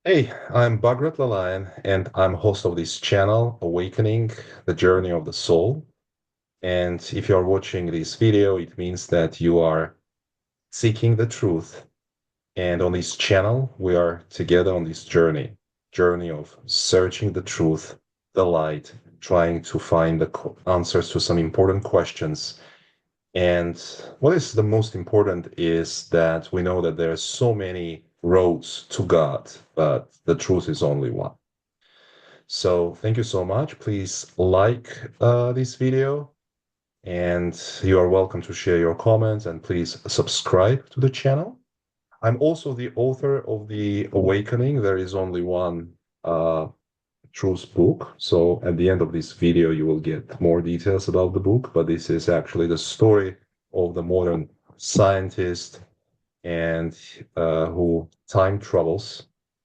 Hey, I'm Bagrat Lalayan, and I'm host of this channel, Awakening, the Journey of the Soul. And if you're watching this video, it means that you are seeking the truth. And on this channel, we are together on this journey of searching the truth, the light, trying to find the answers to some important questions. And what is the most important is that we know that there are so many roads to God, but the truth is only one. So thank you so much. Please like this video and you are welcome to share your comments and please subscribe to the channel. I'm also the author of The Awakening. There is only one truth book. So at the end of this video, you will get more details about the book, but this is actually the story of the modern scientist and who time travels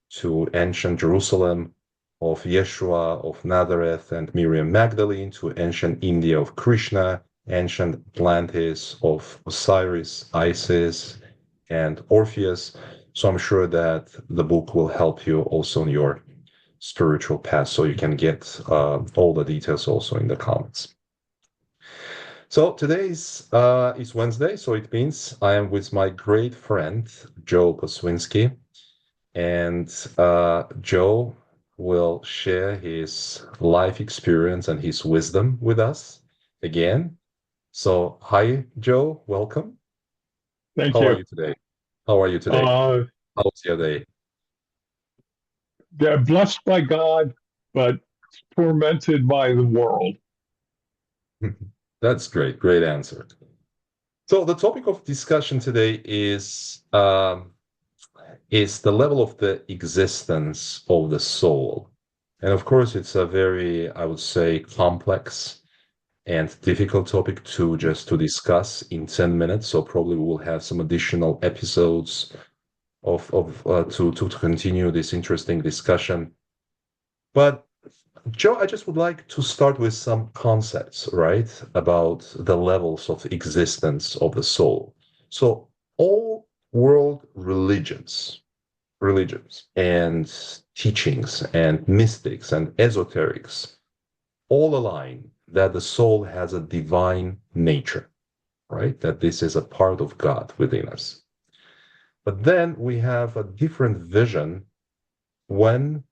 to ancient Jerusalem of Yeshua of Nazareth and Miriam Magdalene to ancient India of Krishna, ancient Atlantis of Osiris, Isis, and Orpheus. So I'm sure that the book will help you also on your spiritual path so you can get all the details also in the comments. So today's is Wednesday, so it means I am with my great friend Joe Pauswinski, and Joe will share his life experience and his wisdom with us again. So, hi, Joe, welcome. Thank How are you. you today? How are you today? Uh, How's your day? they're blessed by God, but tormented by the world. That's great. Great answer. So, the topic of discussion today is the level of the existence of the soul. And of course, it's a very, I would say, complex and difficult topic to discuss in 10 minutes. So probably we will have some additional episodes to continue this interesting discussion. But Joe, I just would like to start with some concepts, right, about the levels of existence of the soul. So all world religions and teachings and mystics and esoterics all align that the soul has a divine nature, right? That this is a part of God within us. But then we have a different vision when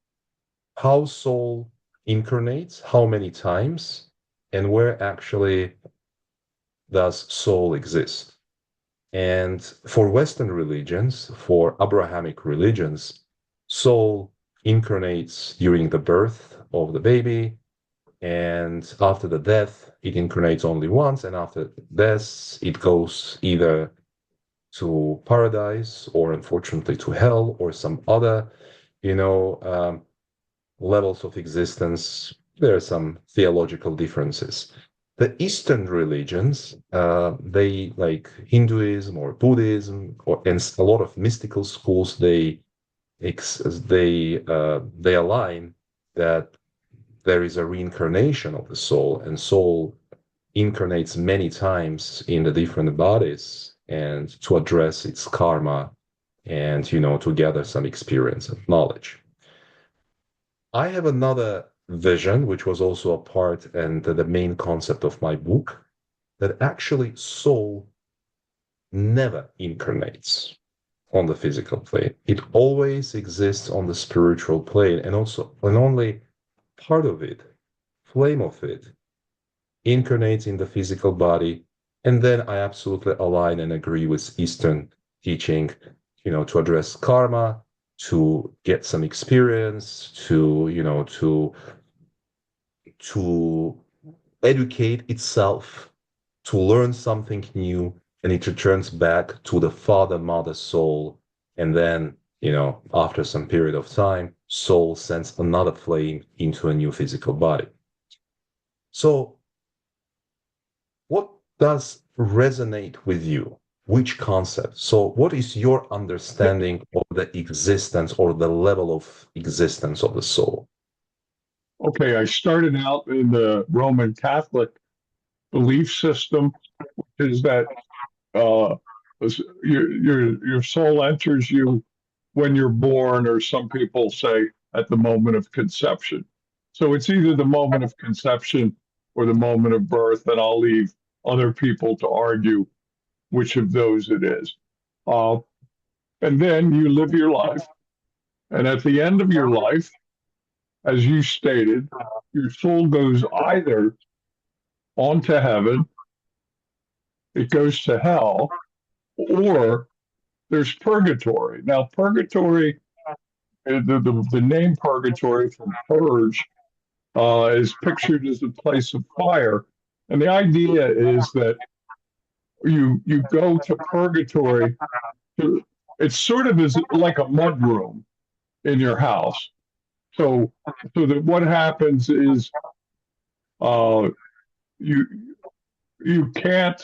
how soul incarnates, how many times, and where actually does soul exist. And for Western religions, for Abrahamic religions, soul incarnates during the birth of the baby, and after the death, it incarnates only once, and after death, it goes either to paradise or unfortunately to hell or some other, you know, levels of existence. There are some theological differences. The Eastern religions, they like Hinduism or Buddhism, or and a lot of mystical schools, they align that there is a reincarnation of the soul, and soul incarnates many times in the different bodies and to address its karma and to gather some experience and knowledge. I have another vision, which was also a part and the main concept of my book, that actually soul never incarnates on the physical plane. It always exists on the spiritual plane, and also and only part of it, flame of it, incarnates in the physical body. And then I absolutely align and agree with Eastern teaching, to address karma, to get some experience, to educate itself, to learn something new, and it returns back to the father mother soul. And then, after some period of time, soul sends another flame into a new physical body. So what does resonate with you? Which concept? So, what is your understanding of the existence or the level of existence of the soul? Okay, I started out in the Roman Catholic belief system, which is that your soul enters you when you're born, or some people say at the moment of conception. So it's either the moment of conception or the moment of birth, and I'll leave other people to argue which of those it is. Uh, and then you live your life. And at the end of your life, as you stated, your soul goes either onto heaven, it goes to hell, or there's purgatory. Now, purgatory, the name purgatory from purge, is pictured as a place of fire. And the idea is that you go to purgatory. It's sort of as like a mud room in your house. So that what happens is uh, you you can't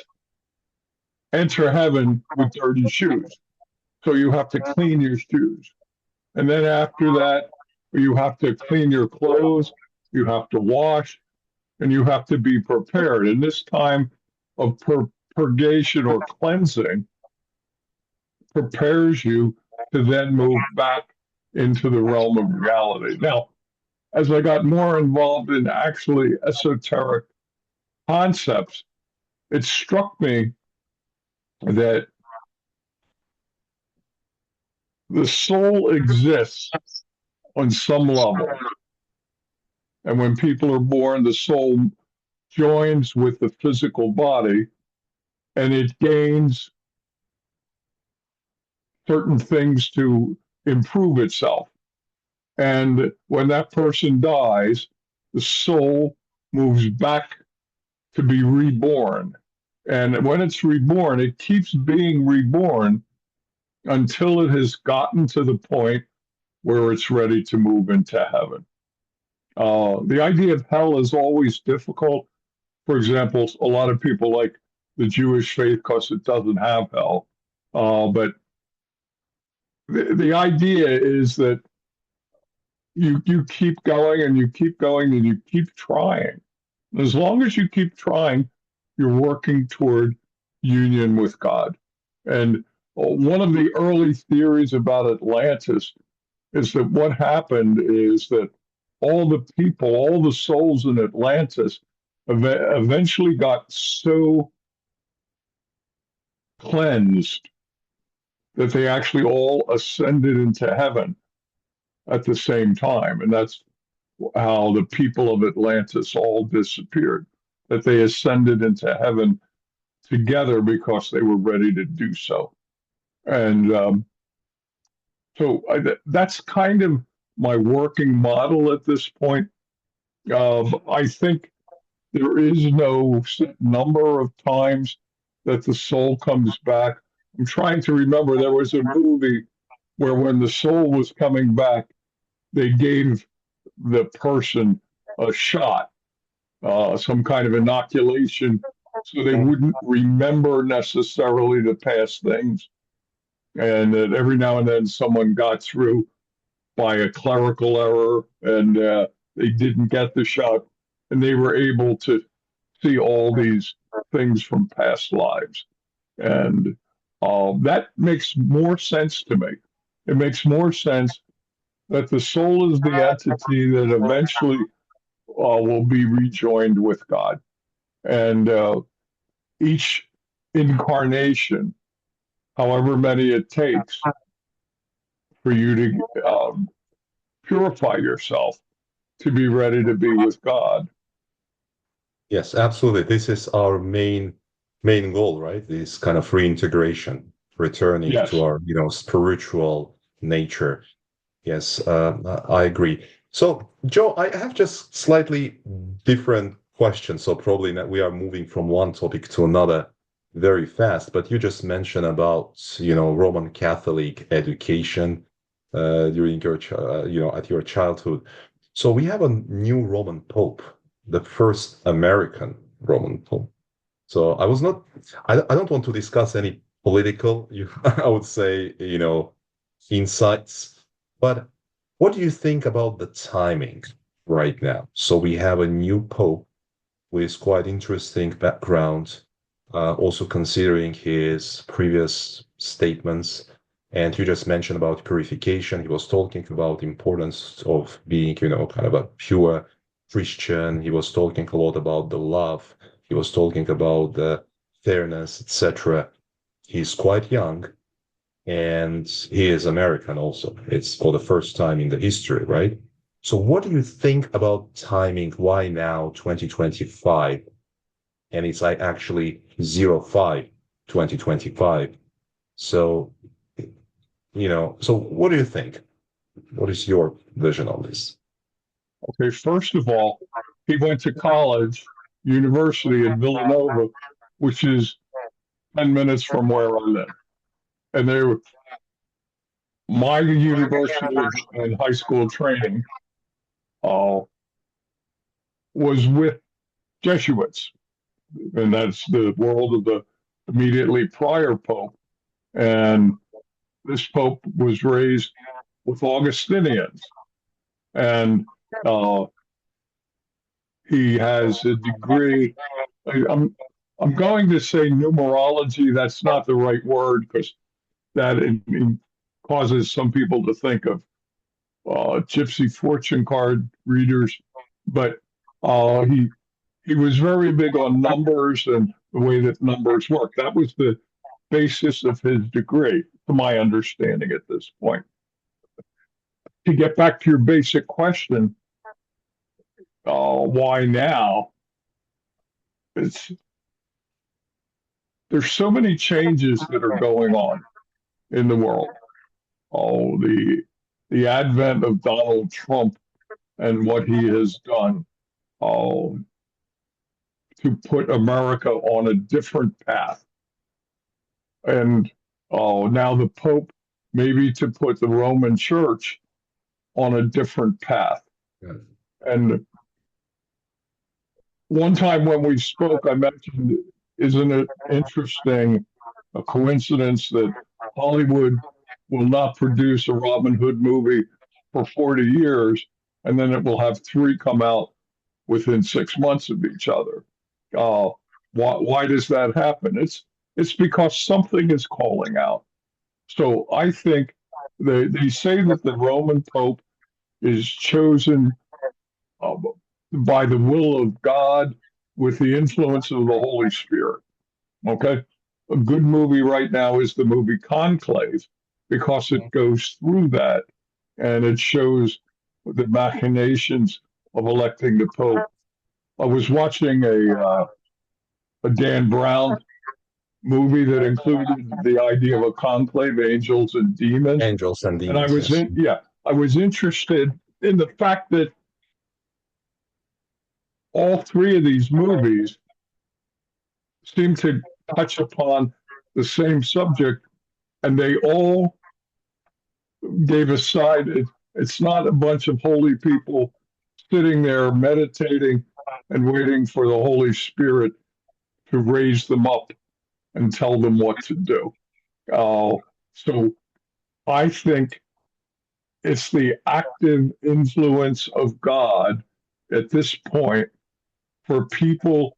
enter heaven with dirty shoes. So you have to clean your shoes. And then after that, you have to clean your clothes, you have to wash, and you have to be prepared. And this time of purgation or cleansing prepares you to then move back into the realm of reality. Now, as I got more involved in actually esoteric concepts, it struck me that the soul exists on some level. And when people are born, the soul joins with the physical body and it gains certain things to improve itself. And when that person dies, the soul moves back to be reborn. And when it's reborn, it keeps being reborn until it has gotten to the point where it's ready to move into heaven. The idea of hell is always difficult. For example, a lot of people like the Jewish faith because it doesn't have hell. But the idea is that you keep going and you keep going and you keep trying. And as long as you keep trying, you're working toward union with God. And one of the early theories about Atlantis is that what happened is that all the people, all the souls in Atlantis eventually got so cleansed that they actually all ascended into heaven at the same time. And that's how the people of Atlantis all disappeared, that they ascended into heaven together because they were ready to do so. And that's kind of my working model at this point. I think there is no set number of times that the soul comes back. I'm trying to remember, there was a movie where when the soul was coming back, they gave the person a shot, some kind of inoculation, so they wouldn't remember necessarily the past things. And that every now and then someone got through by a clerical error and they didn't get the shot, and they were able to see all these things from past lives. And that makes more sense to me. It makes more sense that the soul is the entity that eventually will be rejoined with God. And each incarnation, however many it takes for you to purify yourself to be ready to be with God. Yes, absolutely. This is our main goal, right? This kind of reintegration, returning Yes. to our, spiritual nature. Yes, I agree. So, Joe, I have just slightly different questions. So probably that we are moving from one topic to another very fast. But you just mentioned about, Roman Catholic education during your, at your childhood. So we have a new Roman Pope, the first American Roman Pope. So I don't want to discuss any political, I would say, insights, but what do you think about the timing right now? So we have a new Pope with quite interesting background, also considering his previous statements And you just mentioned about purification. He was talking about the importance of being, kind of a pure Christian. He was talking a lot about the love. He was talking about the fairness, etc. He's quite young, and he is American also. It's for the first time in the history, right? So what do you think about timing? Why now, 2025? And it's like actually 05, 2025. So, so what do you think? What is your vision on this? Okay, first of all, he went to college, university in Villanova, which is 10 minutes from where I live. And they were my university and high school training uh, was with Jesuits, and that's the world of the immediately prior pope. And this pope was raised with Augustinians, and uh, he has a degree. I'm going to say numerology. That's not the right word because that causes some people to think of gypsy fortune card readers, but he was very big on numbers and the way that numbers work. That was the basis of his degree, to my understanding at this point. To get back to your basic question, why now? It's there's so many changes that are going on in the world. Oh, the advent of Donald Trump and what he has done. Oh, to put America on a different path. And now the Pope, maybe to put the Roman Church on a different path. Yeah. And one time when we spoke, I mentioned, isn't it interesting, a coincidence that Hollywood will not produce a Robin Hood movie for 40 years, and then it will have three come out within 6 months of each other. Why does that happen? It's because something is calling out. So I think they say that the Roman Pope is chosen uh, by the will of God with the influence of the Holy Spirit. Okay. A good movie right now is the movie Conclave because it goes through that and it shows the machinations of electing the Pope. I was watching a Dan Brown movie that included the idea of a conclave, angels and demons. Angels and And I demons, was yes. I was interested in the fact that all three of these movies seem to touch upon the same subject, and they all gave a side. It's not a bunch of holy people sitting there meditating and waiting for the Holy Spirit to raise them up and tell them what to do. So I think it's the active influence of God at this point for people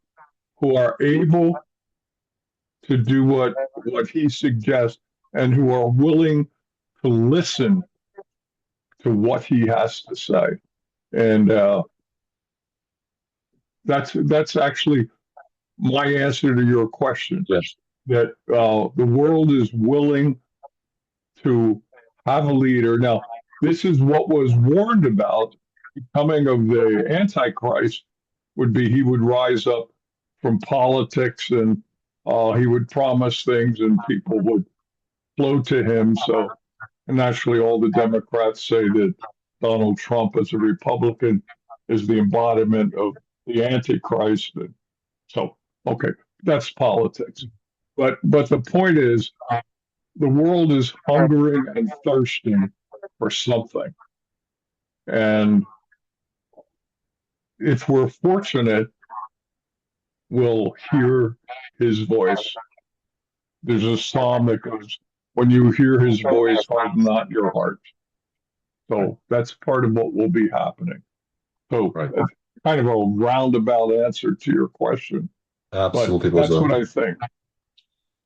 who are able to do what he suggests and who are willing to listen to what he has to say. And that's actually my answer to your question. Yes. That the world is willing to have a leader. Now, this is what was warned about. The coming of the Antichrist would be he would rise up from politics and he would promise things and people would flow to him. So naturally, all the Democrats say that Donald Trump, as a Republican, is the embodiment of the Antichrist. So, okay, that's politics. But the point is, the world is hungering and thirsting for something. And if we're fortunate, we'll hear his voice. There's a psalm that goes, when you hear his voice, harden not your heart. So that's part of what will be happening. So Right. kind of a roundabout answer to your question. Absolutely. But that's what I think.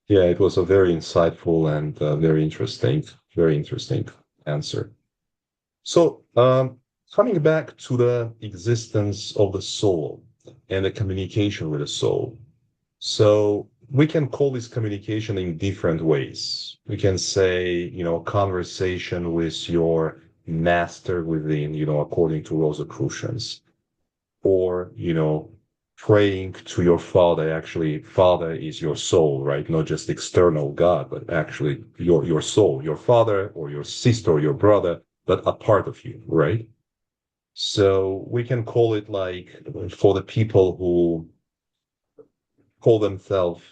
Yeah, it was a very insightful and very interesting. Very interesting answer. So, coming back to the existence of the soul and the communication with the soul. So we can call this communication in different ways. We can say, conversation with your master within, according to Rosicrucians, or, praying to your father. Actually, father is your soul, right? Not just external God, but actually your soul, your father or your sister or your brother, but a part of you, right? So we can call it like for the people who call themselves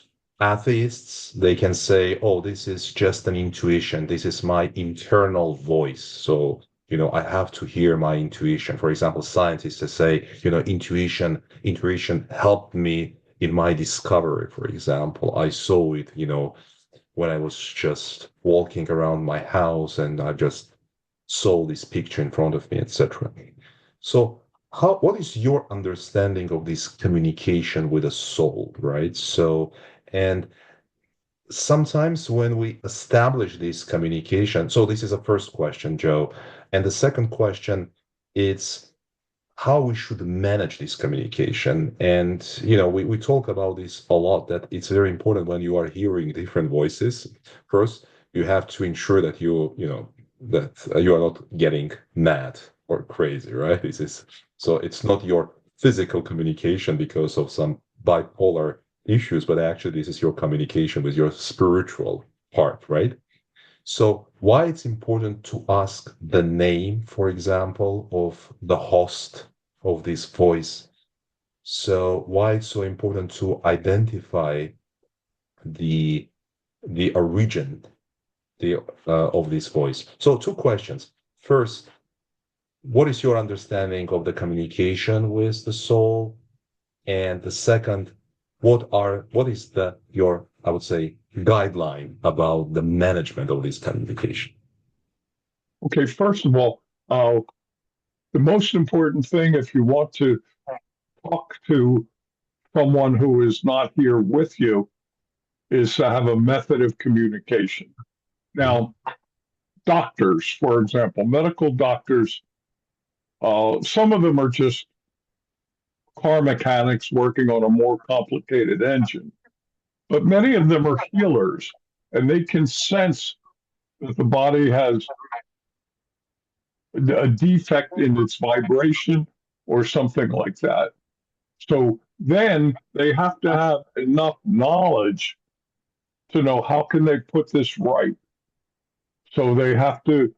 atheists, they can say, oh, this is just an intuition. This is my internal voice. So, I have to hear my intuition. For example, scientists say, intuition helped me in my discovery. For example, I saw it, when I was just walking around my house and I just saw this picture in front of me, etc. So what is your understanding of this communication with the soul, right? So, and sometimes when we establish this communication, so this is a first question, Joe. And the second question is how we should manage this communication. And, we talk about this a lot, that it's very important when you are hearing different voices. First, you have to ensure that that you are not getting mad or crazy, right? So it's not your physical communication because of some bipolar issues, but actually this is your communication with your spiritual part, right? So why it's important to ask the name, for example, of the host of this voice. So why it's so important to identify the the origin the of this voice. So two questions. First, what is your understanding of the communication with the soul? And the second, what is your, I would say, guideline about the management of this communication? Okay, first of all, the most important thing if you want to talk to someone who is not here with you is to have a method of communication. Now, doctors, for example, medical doctors, some of them are just car mechanics working on a more complicated engine, but many of them are healers and they can sense that the body has a defect in its vibration or something like that. So then they have to have enough knowledge to know how can they put this right. So they have to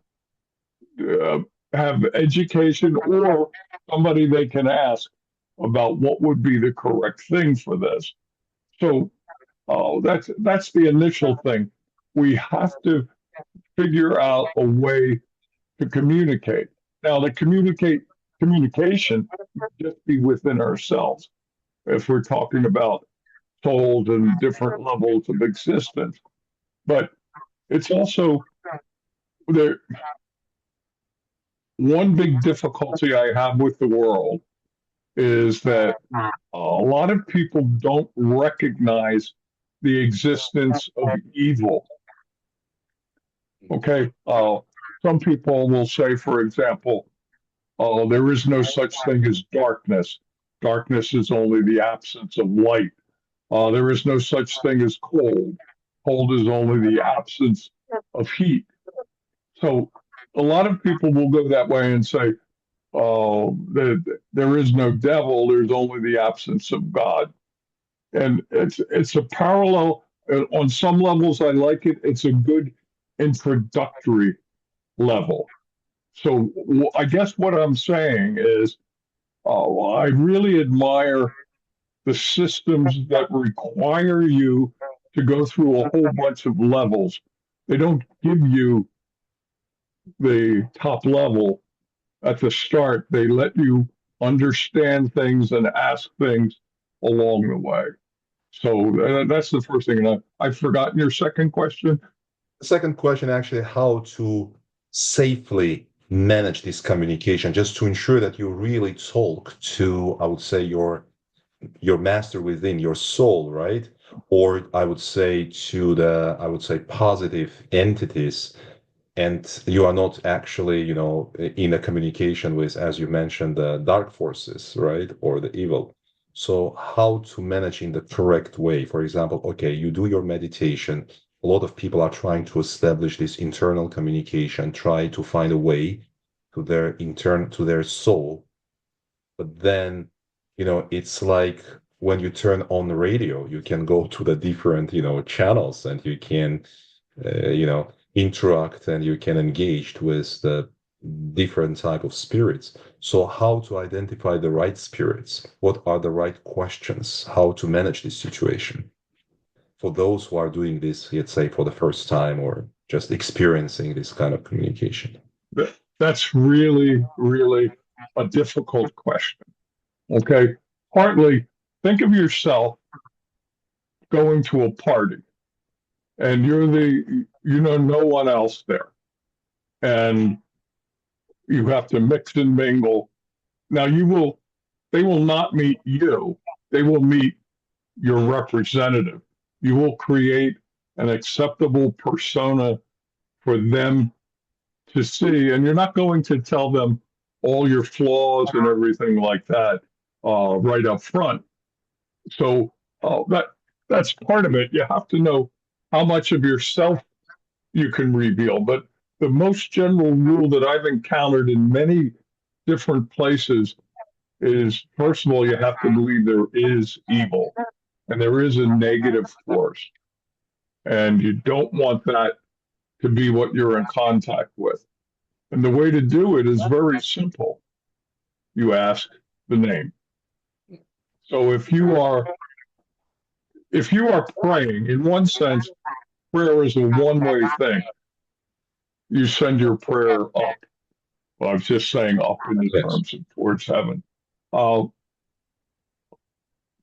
uh, have education or somebody they can ask about what would be the correct thing for this. So that's the initial thing. We have to figure out a way to communicate. Now, the communication just be within ourselves. If we're talking about souls and different levels of existence, but it's also there. One big difficulty I have with the world is that a lot of people don't recognize the existence of evil. Okay. Some people will say, for example, there is no such thing as darkness. Darkness is only the absence of light. There is no such thing as cold. Cold is only the absence of heat. So a lot of people will go that way and say, there is no devil. There's only the absence of God. And it's a parallel. On some levels, I like it. It's a good introductory level. So I guess what I'm saying is, I really admire the systems that require you to go through a whole bunch of levels. They don't give you the top level at the start. They let you understand things and ask things along the way. So that's the first thing. And I've forgotten your second question. The second question, actually, how to safely manage this communication, just to ensure that you really talk to, I would say, your master within your soul, right? Or I would say to I would say positive entities and you are not actually, in a communication with, as you mentioned, the dark forces, right? Or the evil. So how to manage in the correct way? For example, okay, you do your meditation. A lot of people are trying to establish this internal communication, try to find a way to their soul. But then, it's like when you turn on the radio, you can go to the different, channels, and you can, interact, and you can engage with the different type of spirits. So how to identify the right spirits? What are the right questions? How to manage this situation for those who are doing this, let's say, for the first time, or just experiencing this kind of communication? That's really, really a difficult question. Okay. Partly, think of yourself going to a party and no one else there. And you have to mix and mingle. Now they will not meet you. They will meet your representative. You will create an acceptable persona for them to see. And you're not going to tell them all your flaws and everything like that right up front. So that's part of it. You have to know how much of yourself you can reveal. But the most general rule that I've encountered in many different places is, first of all, you have to believe there is evil and there is a negative force. And you don't want that to be what you're in contact with. And the way to do it is very simple. You ask the name. So if you are praying, in one sense, prayer is a one-way thing. You send your prayer up. Well, I was just saying up in the Yes. terms of towards heaven. Uh,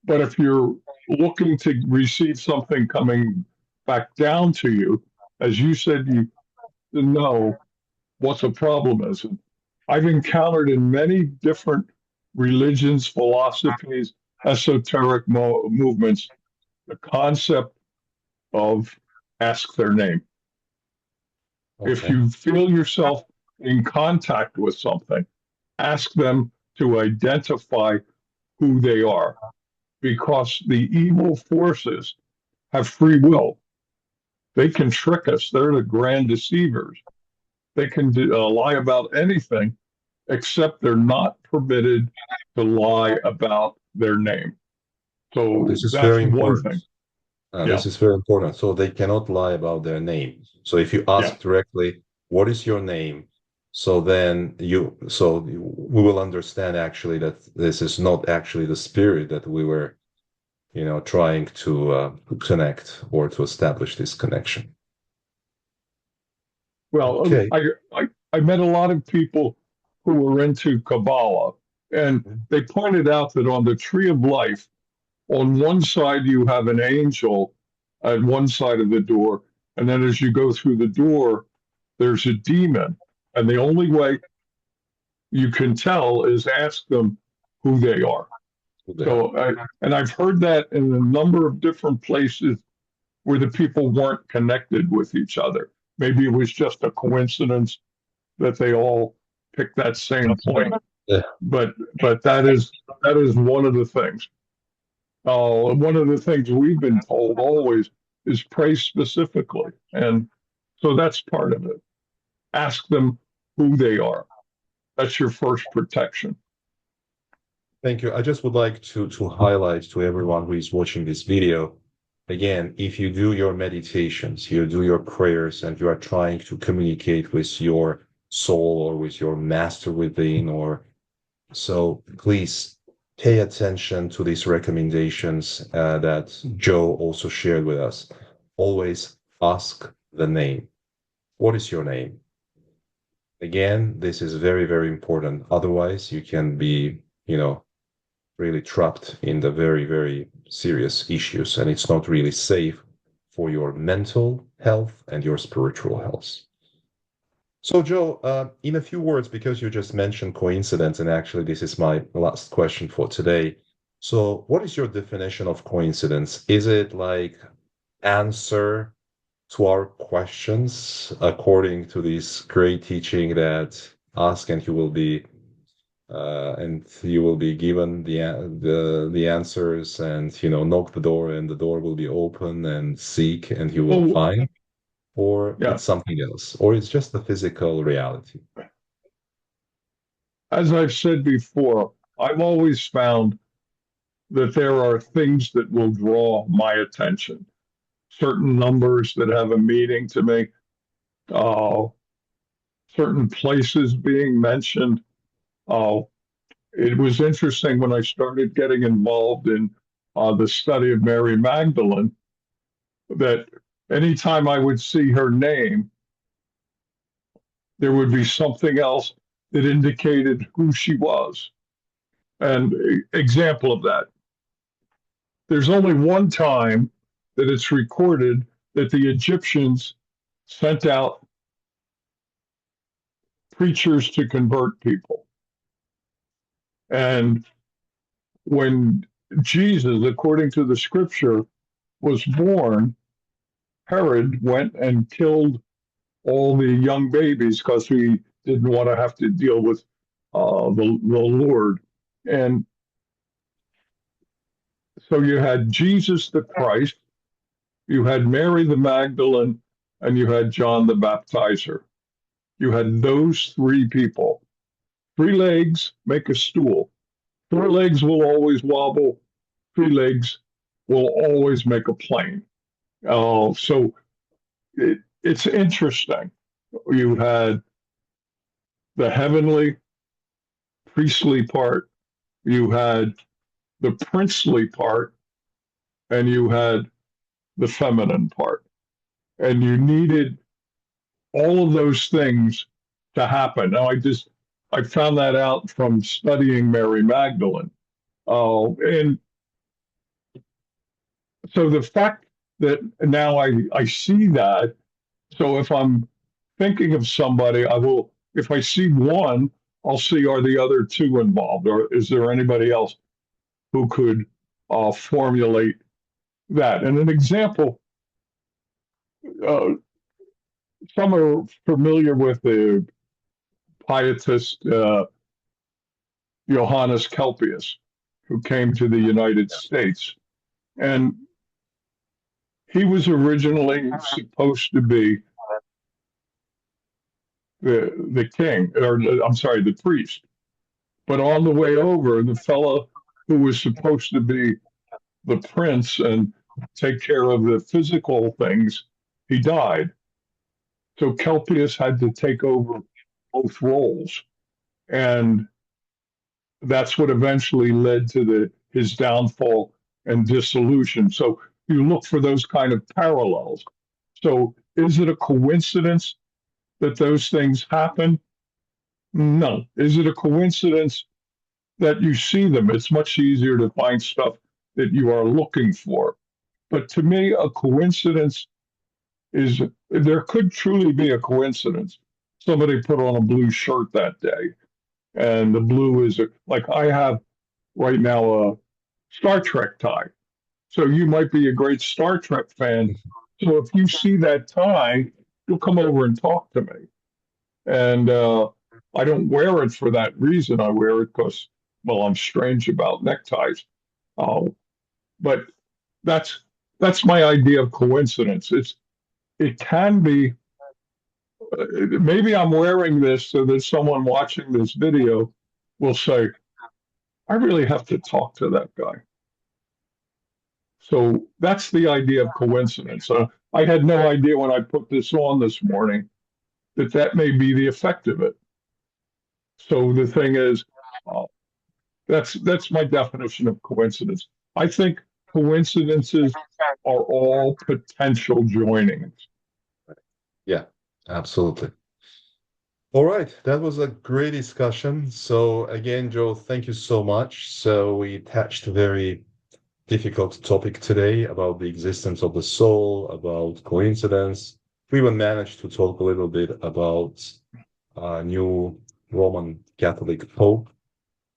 but if you're looking to receive something coming back down to you, as you said, you know what the problem is. And I've encountered in many different religions, philosophies, esoteric movements, the concept of ask their name. If Okay. you feel yourself in contact with something, ask them to identify who they are, because the evil forces have free will. They can trick us. They're the grand deceivers. They can lie about anything, except they're not permitted to lie about their name. Oh, So this is that's very one important. thing. This Yeah, is very important. So they cannot lie about their name. So if you yeah. ask directly, what is your name? So we will understand actually that this is not actually the spirit that we were, trying to connect or to establish this connection. Well, Okay. I met a lot of people who were into Kabbalah, and they pointed out that on the tree of life, on one side you have an angel at one side of the door, and then as you go through the door, there's a demon. And the only way you can tell is ask them who they are. There. So, and I've heard that in a number of different places where the people weren't connected with each other. Maybe it was just a coincidence that they all picked that same point. Yeah. But that is one of the things. One of the things we've been told always is pray specifically, and so that's part of it. Ask them who they are. That's your first protection. Thank you. I just would like to highlight to everyone who is watching this video. Again, if you do your meditations, you do your prayers, and you are trying to communicate with your soul or with your master within, or so, please pay attention to these recommendations that Joe also shared with us. Always ask the name. What is your name? Again, this is very, very important. Otherwise, you can be, really trapped in the very, very serious issues, and it's not really safe for your mental health and your spiritual health. So, Joe, in a few words, because you just mentioned coincidence, and actually, this is my last question for today. So, what is your definition of coincidence? Is it like answer to our questions according to this great teaching that ask and you will be given the answers, and knock the door and the door will be open, and seek and you will Well, find, or yeah, it's something else, or it's just the physical reality. as I've said before, I've always found that there are things that will draw my attention, certain numbers that have a meaning to me, uh, certain places being mentioned. Uh, it was interesting when I started getting involved in the study of Mary Magdalene that anytime I would see her name, there would be something else that indicated who she was. And example of that, there's only one time that it's recorded that the Egyptians sent out preachers to convert people. And when Jesus, according to the scripture, was born, Herod went and killed all the young babies because he didn't want to have to deal with the Lord. And so you had Jesus the Christ, you had Mary the Magdalene, and you had John the Baptizer. You had those three people. Three legs make a stool. Four legs will always wobble. Three legs will always make a plane. So it's interesting. You had the heavenly, priestly part, you had the princely part, and you had the feminine part. And you needed all of those things to happen. Now, I found that out from studying Mary Magdalene. And so the fact that now I see that, so if I'm thinking of somebody, if I see one, I'll see are the other two involved, or is there anybody else who could formulate that? And an example, uh, some are familiar with the pietist Johannes Kelpius, who came to the United States. And he was originally supposed to be the king, or I'm sorry, the priest. But on the way over, the fellow who was supposed to be the prince and take care of the physical things, he died. So Kelpius had to take over both roles. And that's what eventually led to his downfall and dissolution. So you look for those kind of parallels. So is it a coincidence that those things happen? No. Is it a coincidence that you see them? It's much easier to find stuff that you are looking for. But to me, a coincidence is there could truly be a coincidence. Somebody put on a blue shirt that day, and the blue is like I have right now a Star Trek tie. So you might be a great Star Trek fan. So if you see that tie, you'll come over and talk to me. And I don't wear it for that reason. I wear it because, well, I'm strange about neckties. Uh, but that's that's my idea of coincidence. It can be. Maybe I'm wearing this so that someone watching this video will say, "I really have to talk to that guy." So that's the idea of coincidence. I had no idea when I put this on this morning that that may be the effect of it. So the thing is, uh, that's my definition of coincidence. I think coincidences are all potential joinings. Yeah, absolutely. All right, that was a great discussion. So again, Joe, thank you so much. So we touched a very difficult topic today about the existence of the soul, about coincidence. We even managed to talk a little bit about new Roman Catholic Pope.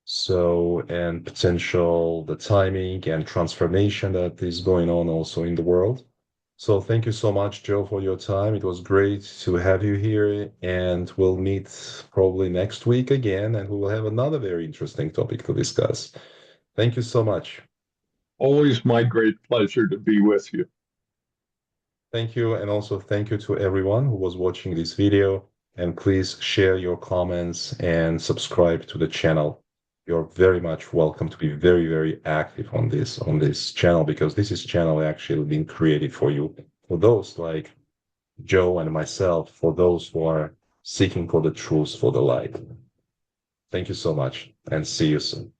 So, and potential, the timing and transformation that is going on also in the world. So thank you so much, Joe, for your time. It was great to have you here, and we'll meet probably next week again, and we will have another very interesting topic to discuss. Thank you so much. Always my great pleasure to be with you. Thank you, and also thank you to everyone who was watching this video, and please share your comments and subscribe to the channel. You're very much welcome to be very, very active on this channel, because this is channel actually being created for you, for those like Joe and myself, for those who are seeking for the truth, for the light. Thank you so much, and see you soon.